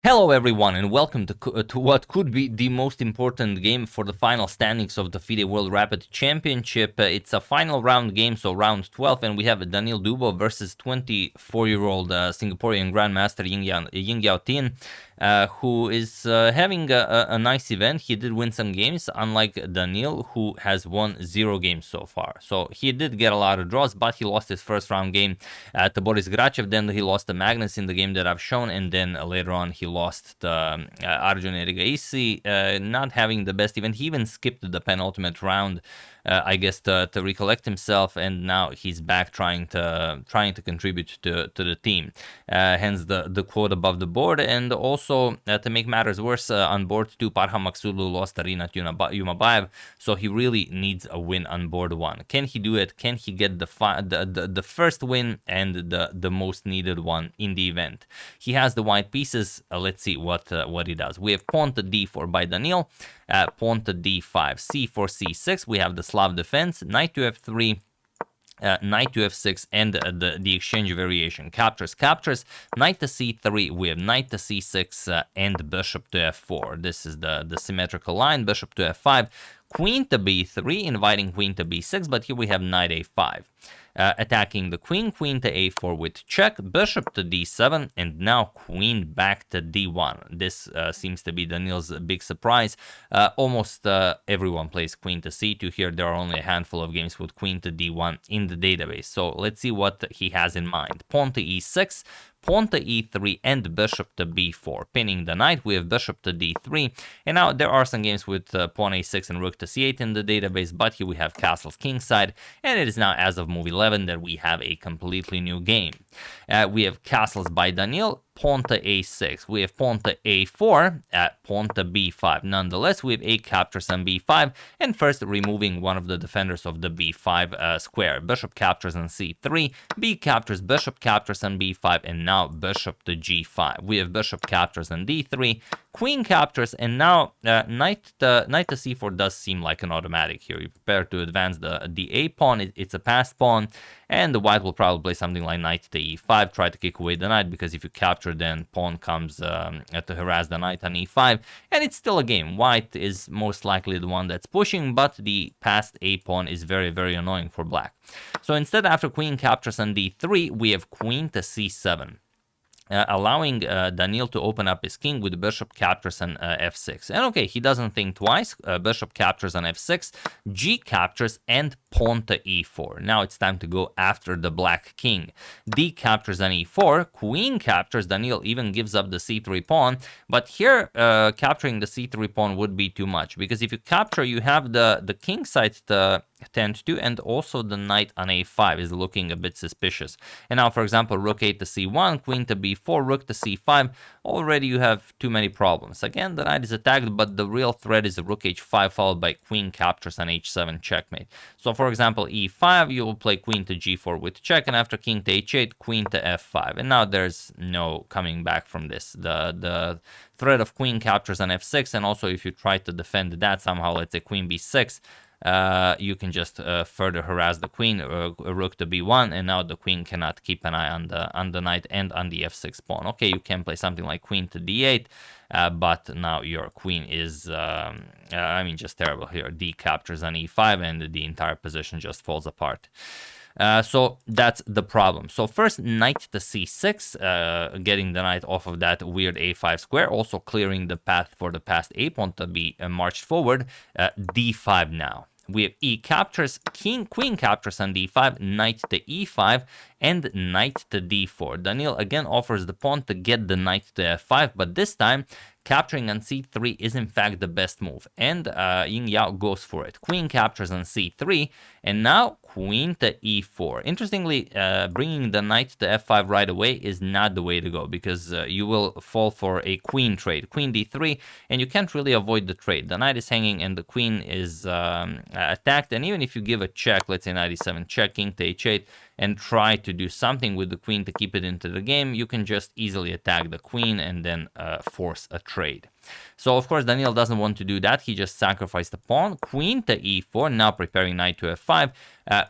Hello everyone and welcome to what could be the most important game for the final standings of the FIDE World Rapid Championship. It's a final round game, so round 12, and we have Daniil Dubov versus 24-year-old Singaporean Grandmaster Jingyao, who is having a nice event. He did win some games, unlike Daniil, who has won 0 games so far. So he did get a lot of draws, but he lost his first round game to Boris Grachev, then he lost to Magnus in the game that I've shown, and then later on he lost to Arjun Erigaisi, not having the best event. He even skipped the penultimate round, I guess, to recollect himself, and now he's back trying to contribute to the team. Hence the quote above the board. And also to make matters worse, on board 2, Parham Maksulu lost to Rinat Yumabayev, so he really needs a win on board 1. Can he do it? Can he get the first win and the most needed one in the event? He has the white pieces. Let's see what he does. We have pawn to d4 by Daniil, pawn to d5, c4, c6. We have the Slav defense, knight to f3, knight to f6, and the exchange variation. Captures, knight to c3, we have knight to c6, and bishop to f4. This is the symmetrical line. Bishop to f5, queen to b3, inviting queen to b6, but here we have knight a5. Attacking the queen to a4 with check, bishop to d7, and now queen back to d1. This seems to be Daniil's big surprise. Almost everyone plays queen to c2 here. There are only a handful of games with queen to d1 in the database. So let's see what he has in mind. Pawn to e6, pawn to e3, and bishop to b4. Pinning the knight, we have bishop to d3. And now there are some games with pawn a6 and rook to c8 in the database, but here we have castles kingside, and it is now, as of move 11, that we have a completely new game. We have castles by Daniil, pawn to a6, we have pawn to a4, pawn to b5. Nonetheless, we have a captures on b5, and first removing one of the defenders of the b5 square. Bishop captures on c3, b captures, bishop captures on b5, and now bishop to g5. We have bishop captures on d3, queen captures, and now knight to c4 does seem like an automatic here. You prepare to advance the a pawn. It's a passed pawn, and the white will probably play something like knight to e5, try to kick away the knight, because if you capture, then pawn comes to harass the knight on e5, and it's still a game. White is most likely the one that's pushing, but the passed a pawn is very, very annoying for black. So instead, after queen captures on d3, we have queen to c7. Allowing Daniil to open up his king with bishop captures on f6. And okay, he doesn't think twice. Bishop captures on f6, g captures, and pawn to e4. Now it's time to go after the black king. D captures on e4, queen captures. Daniil even gives up the c3 pawn, but here capturing the c3 pawn would be too much, because if you capture, you have the king side to tend to, and also the knight on a5 is looking a bit suspicious. And now, for example, rook 8 to c1, queen to b4, rook to c5. Already you have too many problems. Again, the knight is attacked, but the real threat is rook h5 followed by queen captures on h7 checkmate. So for example, e5, you will play queen to g4 with check, and after king to h8, queen to f5. And now there's no coming back from this. The threat of queen captures on f6, and also if you try to defend that somehow, let's say queen b6, you can just further harass the queen, rook to b1, and now the queen cannot keep an eye on the knight and on the f6 pawn. Okay, you can play something like queen to d8, but now your queen is, just terrible here. D captures on e5, and the entire position just falls apart. So that's the problem. So first, knight to c6, getting the knight off of that weird a5 square, also clearing the path for the passed a pawn to be marched forward. D5 now. We have e captures, queen captures on d5, knight to e5, and knight to d4. Daniil again offers the pawn to get the knight to f5, but this time capturing on c3 is in fact the best move, and Jingyao goes for it. Queen captures on c3, and now queen to e4. Interestingly, bringing the knight to f5 right away is not the way to go, because you will fall for a queen trade. Queen d3, and you can't really avoid the trade. The knight is hanging and the queen is attacked, and even if you give a check, let's say knight e7 check, king to h8, and try to do something with the queen to keep it into the game, you can just easily attack the queen and then force a trade. So of course Daniil doesn't want to do that. He just sacrificed the pawn, queen to e4, now preparing knight to f5,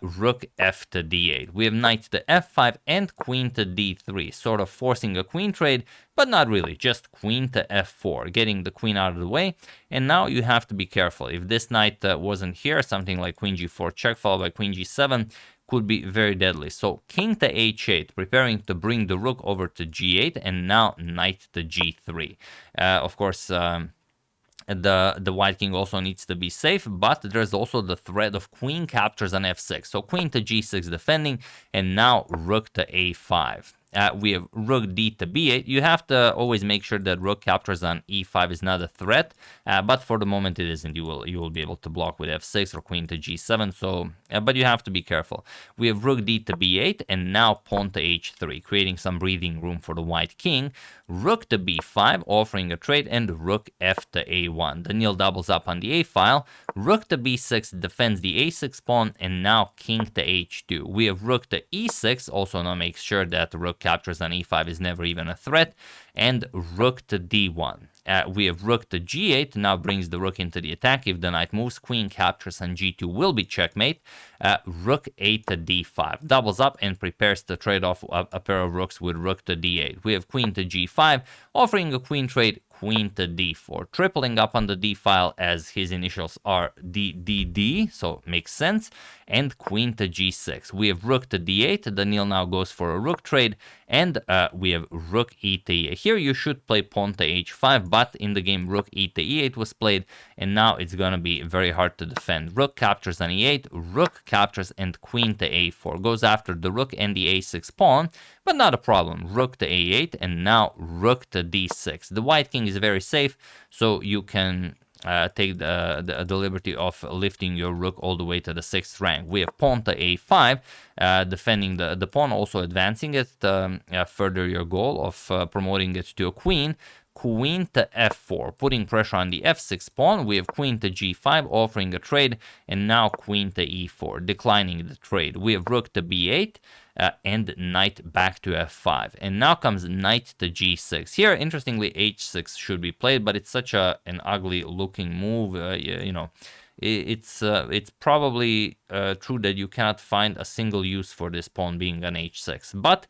rook f to d8. We have knight to f5 and queen to d3, sort of forcing a queen trade, but not really, just queen to f4, getting the queen out of the way. And now you have to be careful. If this knight wasn't here, something like queen g4 check followed by queen g7 could be very deadly. So king to h8, preparing to bring the rook over to g8, and now knight to g3. Of course, the white king also needs to be safe, but there's also the threat of queen captures on f6. So queen to g6 defending, and now rook to a5. We have rook d to b8. You have to always make sure that rook captures on e5 is not a threat, but for the moment it isn't. You will be able to block with f6 or queen to g7. So, but you have to be careful. We have rook d to b8, and now pawn to h3, creating some breathing room for the white king. Rook to b5, offering a trade, and rook f to a1. Daniil doubles up on the a file. Rook to b6 defends the a6 pawn, and now king to h2. We have rook to e6, also now makes sure that the rook captures on e5 is never even a threat, and rook to d1. We have rook to g8, now brings the rook into the attack. If the knight moves, queen captures on g2 will be checkmate. Rook a to d5, doubles up and prepares to trade off a pair of rooks with rook to d8. We have queen to g5, offering a queen trade, queen to d4, tripling up on the d file as his initials are DDD, so makes sense, and queen to g6. We have rook to d8, Daniil now goes for a rook trade, and we have rook e to e8. Here you should play pawn to h5, but in the game rook e to e8 was played, and now it's gonna be very hard to defend. Rook captures on e8, rook captures, and queen to a4. Goes after the rook and the a6 pawn, but not a problem. Rook to a8, and now rook to d6. The white king is very safe, so you can take the liberty of lifting your rook all the way to the 6th rank. We have pawn to a5, defending the pawn, also advancing it, further your goal of promoting it to a queen. Queen to f4, putting pressure on the f6 pawn. We have queen to g5, offering a trade, and now queen to e4, declining the trade. We have rook to b8, and knight back to f5. And now comes knight to g6. Here, interestingly, h6 should be played, but it's such an ugly looking move, you know. It's probably true that you cannot find a single use for this pawn being on h6. But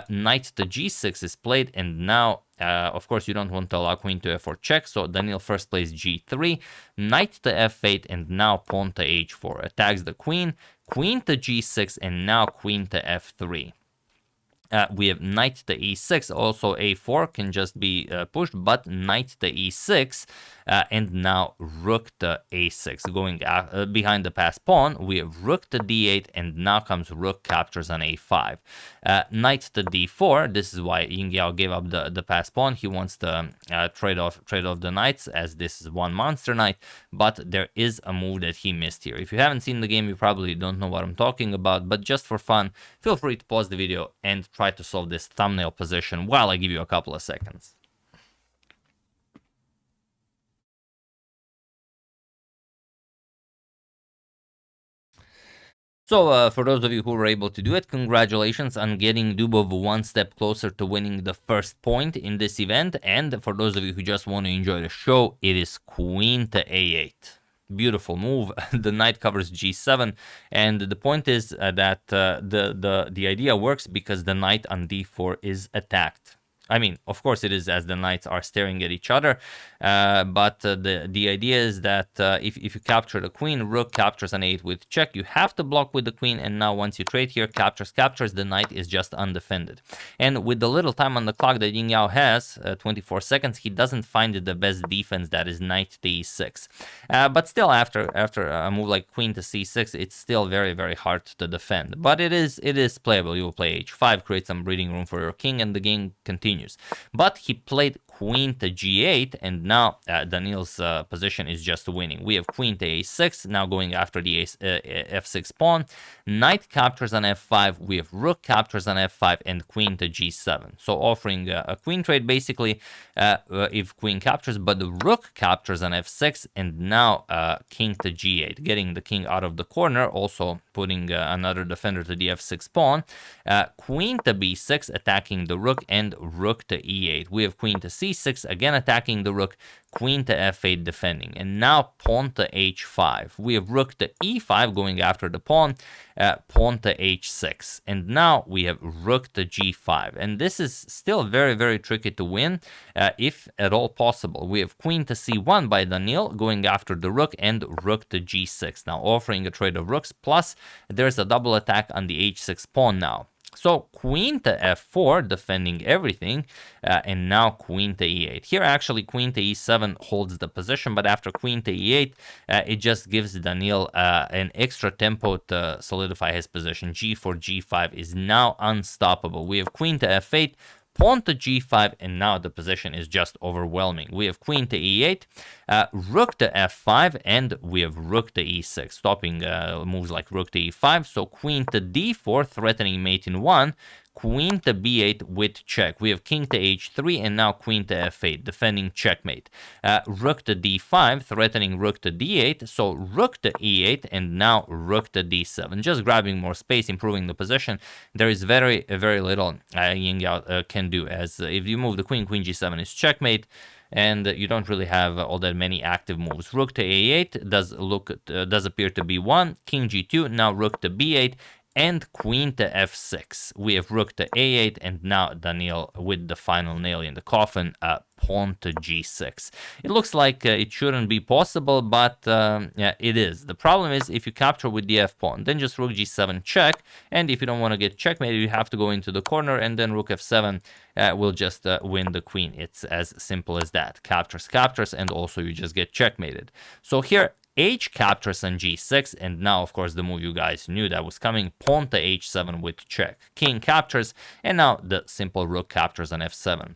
knight to g6 is played, and now, of course, you don't want to allow queen to f4 check, so Daniil first plays g3, knight to f8, and now pawn to h4. Attacks the queen, queen to g6, and now queen to f3. We have knight to e6, also a4 can just be pushed, but knight to e6, and now rook to a6, going behind the passed pawn. We have rook to d8, and now comes rook captures on a5. Knight to d4, this is why Jingyao gave up the passed pawn. He wants to trade off the knights, as this is one monster knight, but there is a move that he missed here. If you haven't seen the game, you probably don't know what I'm talking about, but just for fun, feel free to pause the video and try to solve this thumbnail position while I give you a couple of seconds. So, for those of you who were able to do it, congratulations on getting Dubov one step closer to winning the first point in this event. And for those of you who just want to enjoy the show, it is queen to a8. Beautiful move. The knight covers g7, and the point is that the idea works because the knight on d4 is attacked. I mean, of course it is, as the knights are staring at each other, but the idea is that if you capture the queen, rook captures an 8 with check, you have to block with the queen, and now once you trade here, captures, the knight is just undefended. And with the little time on the clock that Jingyao has, 24 seconds, he doesn't find it the best defense, that is knight to e6. But still, after a move like queen to c6, it's still very, very hard to defend. But it is playable. You will play h5, create some breathing room for your king, and the game continues. But he played queen to g8, and now Daniil's position is just winning. We have queen to a6, now going after the f6 pawn. Knight captures on f5, we have rook captures on f5, and queen to g7. So offering a queen trade basically if queen captures, but the rook captures on f6, and now king to g8, getting the king out of the corner, also putting another defender to the f6 pawn. Queen to b6, attacking the rook, and rook to e8. We have queen to c6, again attacking the rook, queen to f8 defending, and now pawn to h5. We have rook to e5 going after the pawn, pawn to h6, and now we have rook to g5, and this is still very, very tricky to win, if at all possible. We have queen to c1 by Daniil going after the rook, and rook to g6, now offering a trade of rooks, plus there's a double attack on the h6 pawn now. So queen to f4, defending everything, and now queen to e8. Here actually queen to e7 holds the position, but after queen to e8, it just gives Daniil an extra tempo to solidify his position. g4, g5 is now unstoppable. We have queen to f8, pawn to g5, and now the position is just overwhelming. We have queen to e8, rook to f5, and we have rook to e6, stopping moves like rook to e5. So queen to d4, threatening mate in 1, queen to b8 with check. We have king to h3, and now queen to f8, defending checkmate. Rook to d5, threatening rook to d8, so rook to e8, and now rook to d7, just grabbing more space, improving the position. There is very, very little Jingyao can do, as if you move the queen, queen g7 is checkmate, and you don't really have all that many active moves. Rook to a8 does appear to be one, king g2, now rook to b8, and queen to f6. We have rook to a8, and now Daniil with the final nail in the coffin, pawn to g6. It looks like it shouldn't be possible, but yeah, it is. The problem is if you capture with the f pawn, then just rook g7 check, and if you don't want to get checkmated, you have to go into the corner, and then rook f7 will just win the queen. It's as simple as that. Captures, captures, and also you just get checkmated. So here, h captures on g6, and now of course the move you guys knew that was coming, pawn to h7 with check. King captures, and now the simple rook captures on f7.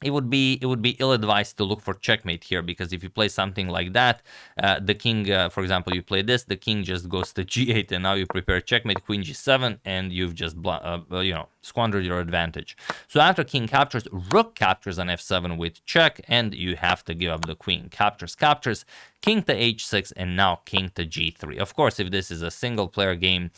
It would be ill-advised to look for checkmate here, because if you play something like that, the king, for example, you play this, the king just goes to g8, and now you prepare checkmate, queen g7, and you've just squandered your advantage. So after king captures, rook captures on f7 with check, and you have to give up the queen. Captures, captures, king to h6, and now king to g3. Of course, if this is a single player game,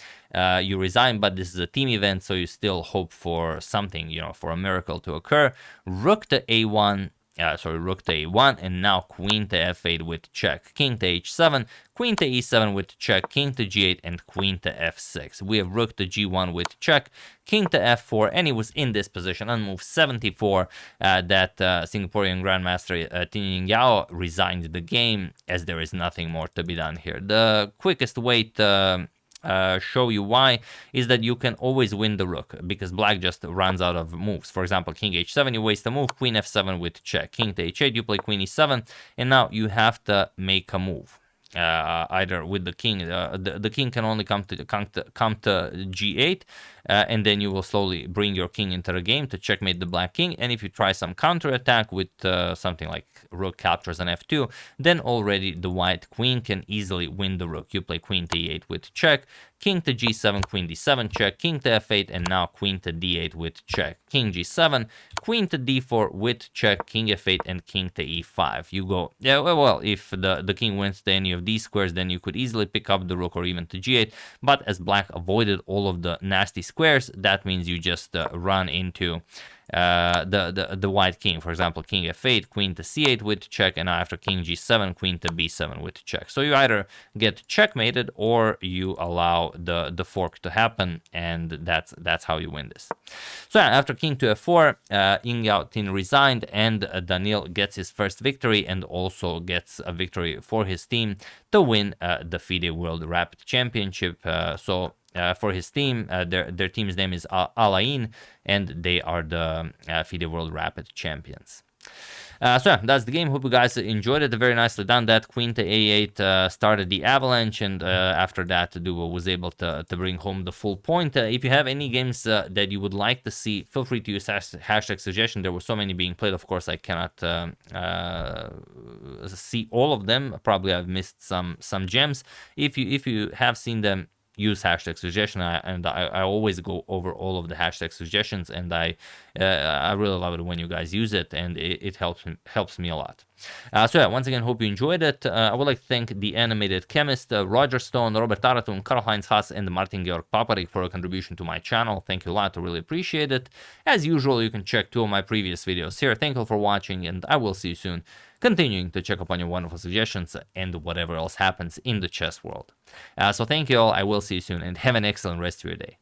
you resign, but this is a team event, so you still hope for something, for a miracle to occur. Rook to a1, rook to a1, and now queen to f8 with check. King to h7, queen to e7 with check, king to g8, and queen to f6. We have rook to g1 with check, king to f4, and he was in this position on move 74 that Singaporean Grandmaster Jingyao resigned the game, as there is nothing more to be done here. The quickest way to show you why is that you can always win the rook, because black just runs out of moves. For example, king h7, you waste a move, queen f7 with check, king to h8, you play queen e7, and now you have to make a move. Either with the king, the king can only come to g8, and then you will slowly bring your king into the game to checkmate the black king. And if you try some counterattack with something like rook captures on f2, then already the white queen can easily win the rook. You play queen to e8 with check, king to g7, queen d7 check, king to f8, and now queen to d8 with check, king g7, queen to d4 with check, king f8, and king to e5. You go, yeah, well, if the king wins to any of these squares, then you could easily pick up the rook or even to g8, but as black avoided all of the nasty squares, that means you just run into the white king. For example, king f8, queen to c8 with check, and after king g7, queen to b7 with check. So you either get checkmated or you allow the fork to happen, and that's how you win this. So yeah, after king to f4, Jingyao resigned, and Daniil gets his first victory, and also gets a victory for his team to win the FIDE World Rapid Championship. For his team, their team's name is Alain, and they are the FIDE World Rapid Champions. So yeah, that's the game. Hope you guys enjoyed it. Very nicely done. That queen to a8 started the avalanche, and after that, Dubo was able to bring home the full point. If you have any games that you would like to see, feel free to use hashtag suggestion. There were so many being played. Of course, I cannot see all of them. Probably I've missed some gems. If you have seen them, use hashtag suggestion, and I always go over all of the hashtag suggestions, and I really love it when you guys use it, and it helps me a lot. So yeah, once again, hope you enjoyed it. I would like to thank the animated chemist, Roger Stone, Robert Taratun, Karl-Heinz Haas, and Martin Georg Paparik for a contribution to my channel. Thank you a lot, I really appreciate it. As usual, you can check 2 of my previous videos here. Thank you for watching, and I will see you soon, continuing to check up on your wonderful suggestions and whatever else happens in the chess world. So thank you all, I will see you soon, and have an excellent rest of your day.